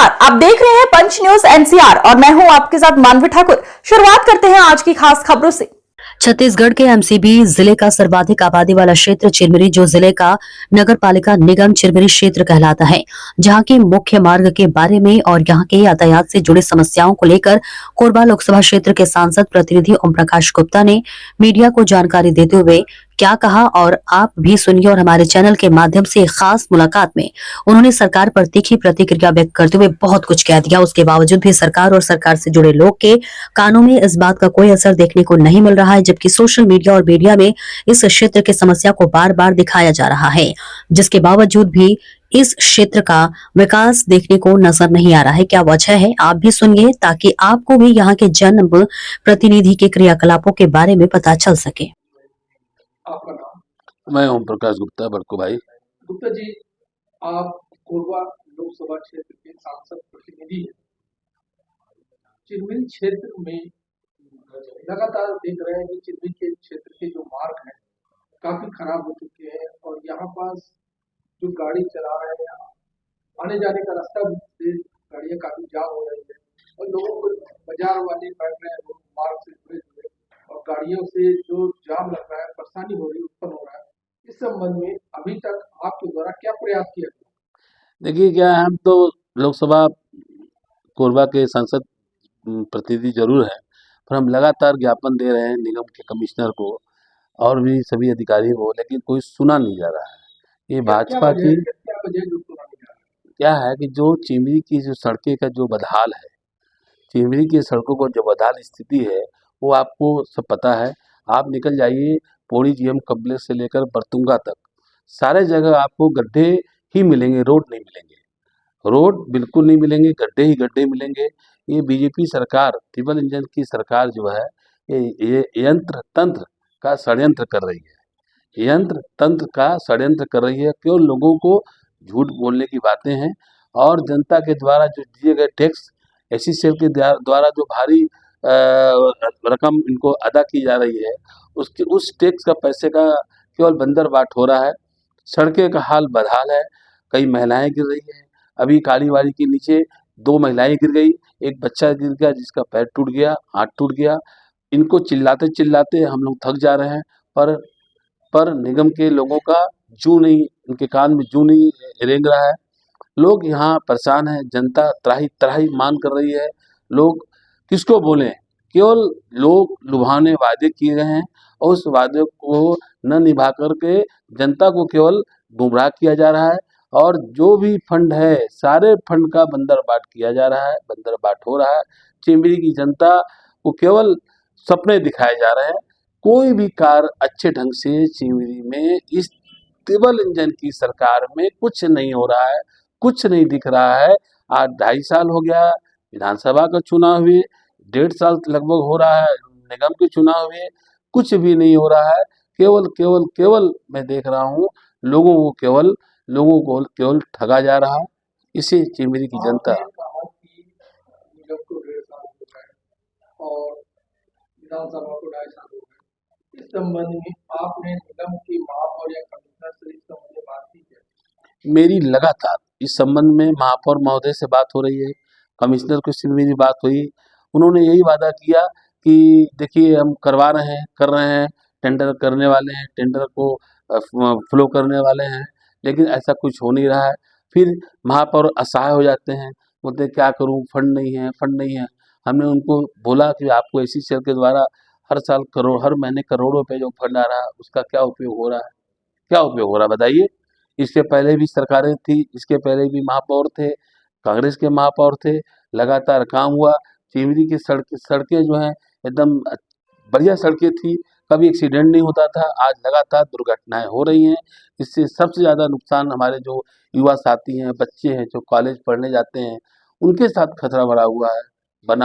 नमस्कार, आप देख रहे हैं पंच न्यूज एनसीआर और मैं हूं आपके साथ मानवी ठाकुर। शुरुआत करते हैं आज की खास खबरों से। छत्तीसगढ़ के एमसीबी जिले का सर्वाधिक आबादी वाला क्षेत्र चिरमिरी, जो जिले का नगर पालिका निगम चिरमिरी क्षेत्र कहलाता है, जहां के मुख्य मार्ग के बारे में और यहां के यातायात से जुड़ी समस्याओं को लेकर कोरबा लोकसभा क्षेत्र के सांसद प्रतिनिधि ओम प्रकाश गुप्ता ने मीडिया को जानकारी देते हुए क्या कहा, और आप भी सुनिए। और हमारे चैनल के माध्यम से खास मुलाकात में उन्होंने सरकार पर तीखी प्रतिक्रिया व्यक्त करते हुए बहुत कुछ कह दिया। उसके बावजूद भी सरकार और सरकार से जुड़े लोग के कानों में इस बात का कोई असर देखने को नहीं मिल रहा है, जबकि सोशल मीडिया और मीडिया में इस क्षेत्र की समस्या को बार बार दिखाया जा रहा है, जिसके बावजूद भी इस क्षेत्र का विकास देखने को नजर नहीं आ रहा है। क्या वजह है, आप भी सुनिए, ताकि आपको भी यहाँ के जन प्रतिनिधि के क्रियाकलापों के बारे में पता चल सके। आपका नाम? मैं ओम प्रकाश गुप्ता, बड़को भाई। गुप्ता जी, आप कोरबा लोकसभा क्षेत्र के सांसद प्रतिनिधि हैं। चिरमिरी क्षेत्र में लगातार देख रहे हैं कि चिरमिरी के क्षेत्र के जो मार्ग हैं काफी खराब हो चुके हैं और यहाँ पास जो गाड़ी चला रहे हैं, आने जाने का रास्ता भी गाड़ियाँ काफी जाम हो रही है और लोगों को बाजार वाले बैठ रहे हैं मार्ग से जुड़े हुए और गाड़ियों से जो जाम लग रहा है, परेशानी हो रही है, उत्पन्न हो रहा है। इस संबंध में अभी तक आपके द्वारा क्या प्रयास किया गया? देखिए, क्या हम तो लोकसभा कोरबा के सांसद प्रतिनिधि जरूर हैं, पर हम लगातार ज्ञापन दे रहे हैं निगम के कमिश्नर को और भी सभी अधिकारियों को, लेकिन कोई सुना नहीं जा रहा है। ये भाजपा की क्या है कि जो चिरमिरी की जो सड़कें का जो बदहाल है, चिरमिरी की सड़कों को जो बदहाल स्थिति है, वो आपको सब पता है। आप निकल जाइए पौड़ी जीएम कॉम्प्लेक्स से लेकर बरतुंगा तक, सारे जगह आपको गड्ढे ही मिलेंगे, रोड नहीं मिलेंगे। रोड बिल्कुल नहीं मिलेंगे, गड्ढे ही गड्ढे मिलेंगे। ये बीजेपी सरकार, ट्रिपल इंजन की सरकार जो है, ये यंत्र तंत्र का षड्यंत्र कर रही है। यंत्र तंत्र का षड्यंत्र कर रही है। केवल लोगों को झूठ बोलने की बातें हैं और जनता के द्वारा जो दिए गए टैक्स, एसी सेल के द्वारा जो भारी रकम इनको अदा की जा रही है, उसके उस टैक्स का पैसे का केवल बंदर बाट हो रहा है। सड़कें का हाल बदहाल है, कई महिलाएं गिर रही हैं। अभी कालीबाड़ी के नीचे 2 महिलाएं गिर गई, एक बच्चा गिर गया जिसका पैर टूट गया, हाथ टूट गया। इनको चिल्लाते चिल्लाते हम लोग थक जा रहे हैं, पर निगम के लोगों का जू नहीं, उनके कान में जू नहीं रेंग रहा है। लोग यहाँ परेशान हैं, जनता त्राही त्राही मान कर रही है। लोग किसको बोलें, केवल लोग लुभावने वादे किए गए हैं और उस वादे को न निभा करके जनता को केवल गुमराह किया जा रहा है और जो भी फंड है, सारे फंड का बंदरबाट किया जा रहा है, बंदरबाट हो रहा है। चिरमिरी की जनता को केवल सपने दिखाए जा रहे हैं। कोई भी कार्य अच्छे ढंग से चिरमिरी में इस ट्रिपल इंजन की सरकार में कुछ नहीं हो रहा है, कुछ नहीं दिख रहा है। आज 2.5 साल हो गया विधानसभा का चुनाव हुए, 1.5 साल लगभग हो रहा है निगम के चुनाव हुए, कुछ भी नहीं हो रहा है। केवल केवल केवल मैं देख रहा हूँ लोगों को केवल ठगा जा रहा है। इसी चिरमिरी की जनता निगम को 1.5 साल हो गए और विधानसभा को 2.5 साल हो गए। इस संबंध में आपने निगम की महापौर या कमिश्नर से इस संबंध में बात की है? मेरी लगातार इस संबंध में महापौर महोदय से बात हो रही है, कमिश्नर से मेरी बात हुई। उन्होंने यही वादा किया कि देखिए हम करवा रहे हैं, कर रहे हैं, टेंडर करने वाले हैं, टेंडर को फ्लो करने वाले हैं, लेकिन ऐसा कुछ हो नहीं रहा है। फिर महापौर असहाय हो जाते हैं, बोलते हैं क्या करूं, फंड नहीं है, फंड नहीं है। हमने उनको बोला कि आपको एसी सेल के द्वारा हर साल हर महीने करोड़ों रुपए जो फंड आ रहा है, उसका क्या उपयोग हो रहा है, क्या उपयोग हो रहा है बताइए। इसके पहले भी सरकारें थी, इसके पहले भी महापौर थे, कांग्रेस के महापौर थे, लगातार काम हुआ। चिरमिरी की सड़कें जो हैं एकदम बढ़िया सड़कें थी, कभी एक्सीडेंट नहीं होता था। आज लगातार दुर्घटनाएं हो रही हैं। इससे सबसे ज़्यादा नुकसान हमारे जो युवा साथी हैं, बच्चे हैं जो कॉलेज पढ़ने जाते हैं, उनके साथ खतरा बना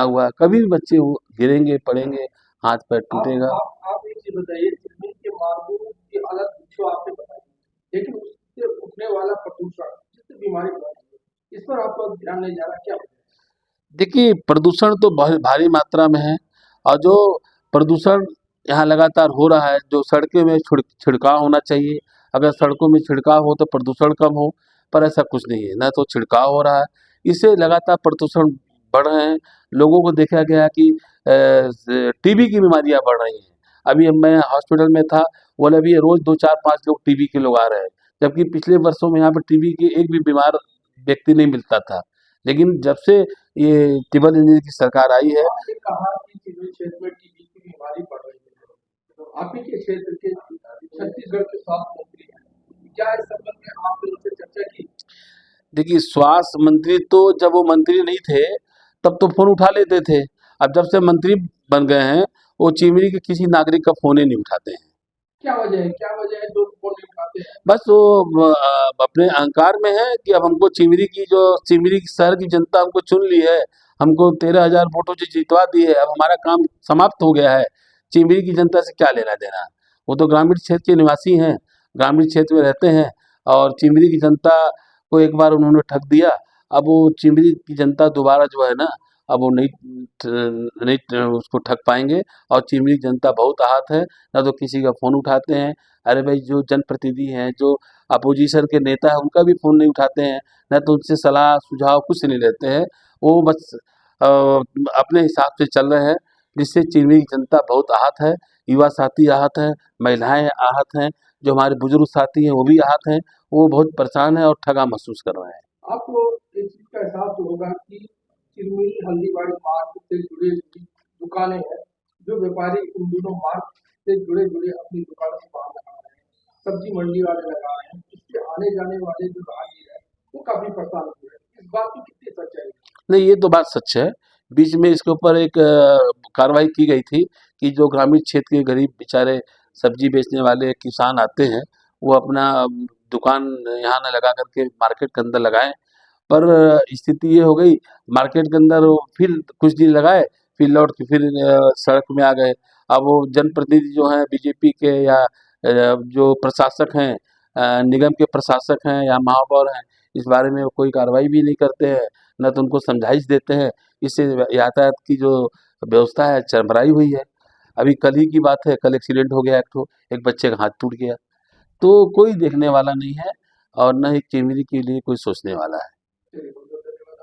हुआ है। कभी भी बच्चे गिरेंगे, पड़ेंगे, हाथ पैर टूटेगा। आप एक चीज बताइए, चिरमिरी के मार्गों की हालत पूछो आपने बताई, लेकिन उससे उठने वाला प्रदूषण जिससे बीमारी फैलती है, इस पर आपका ध्यान नहीं जा रहा, क्या? देखिए, प्रदूषण तो बहुत भारी मात्रा में है और जो प्रदूषण यहाँ लगातार हो रहा है, जो सड़कें में छिड़काव होना चाहिए, अगर सड़कों में छिड़काव हो तो प्रदूषण कम हो, पर ऐसा कुछ नहीं है। ना तो छिड़काव हो रहा है, इससे लगातार प्रदूषण बढ़ रहे हैं। लोगों को देखा गया कि टीबी की बीमारियां बढ़ रही हैं। अभी मैं हॉस्पिटल में था, बोले अभी रोज 2 4 5 लोग टीबी के लोग आ रहे हैं, जबकि पिछले वर्षों में यहाँ पे टीबी के एक भी बीमार व्यक्ति नहीं मिलता था। लेकिन जब से ये टिबल इंजीनियर की सरकार आई है, आपने कहा कि चिन्हित क्षेत्र में टीबी की बीमारी बढ़ रही है, तो आप ही के क्षेत्र के छत्तीसगढ़ के स्वास्थ्य मंत्री हैं, क्या इस संबंध में आपने उनसे चर्चा की? देखिए स्वास्थ्य मंत्री तो जब वो मंत्री नहीं थे तब तो फोन उठा लेते थे। अब जब से मंत्री बन गए हैं, वो चिमरी के किसी नागरिक का फोन ही नहीं उठाते हैं। क्या वजह है? क्या वजह है जो फोन नहीं उठाते हैं? बस वो अपने अहंकार में है कि अब हमको चिमरी की शहर की जनता हमको चुन ली है, हमको 13,000 वोटों से जितवा दी है, अब हमारा काम समाप्त हो गया है, चिमरी की जनता से क्या लेना देना। वो तो ग्रामीण क्षेत्र के निवासी हैं, ग्रामीण क्षेत्र में रहते हैं, और चिमरी की जनता को एक बार उन्होंने ठग दिया। अब वो चिमरी की जनता दोबारा जो है ना, अब वो नहीं उसको ठग पाएंगे। और चिमरी की जनता बहुत आहत है, ना तो किसी का फ़ोन उठाते हैं। अरे भाई, जो जनप्रतिनिधि हैं, जो अपोजिशन के नेता हैं, उनका भी फ़ोन नहीं उठाते हैं, ना तो उनसे सलाह सुझाव कुछ नहीं लेते हैं। वो बस अपने हिसाब से चल रहे हैं, जिससे चिमरी की जनता बहुत आहत है। युवा साथी आहत हैं, महिलाएं आहत हैं, जो हमारे बुजुर्ग साथी हैं वो भी आहत हैं। वो बहुत परेशान हैं और ठगा महसूस कर रहे हैं। आपको इस चीज का एहसास होगा कि चिरमिरी हल्दीबाड़ी मार्ग से जुड़े दुकानें हैं, जो व्यापारी इन दोनों मार्ग से जुड़े जुड़े अपनी दुकानों को बाहर लगा रहे हैं, सब्जी मंडी वाले लगा रहे हैं, इससे आने जाने वाले जो राहगीर है वो काफी परेशान हो रहे हैं। इस बात की कितनी सच्चाई है? नहीं, ये तो बात सच है। बीच में इसके ऊपर एक कार्रवाई की गई थी कि जो ग्रामीण क्षेत्र के गरीब बेचारे सब्जी बेचने वाले किसान आते हैं, वो अपना दुकान यहाँ ना लगा करके मार्केट के अंदर लगाएं। पर स्थिति ये हो गई, मार्केट के अंदर वो फिर कुछ दिन लगाए, फिर लौट के फिर सड़क में आ गए। अब वो जनप्रतिनिधि जो हैं बीजेपी के, या जो प्रशासक हैं, निगम के प्रशासक हैं या महापौर हैं, इस बारे में कोई कार्रवाई भी नहीं करते हैं, न तो उनको समझाइश देते हैं। इससे यातायात की जो व्यवस्था है चरमराई हुई है। अभी कल ही की बात है, कल एक्सीडेंट हो गया, एक बच्चे का हाथ टूट गया। तो कोई देखने वाला नहीं है, और न ही चिमरी के लिए कोई सोचने वाला है। चलिए।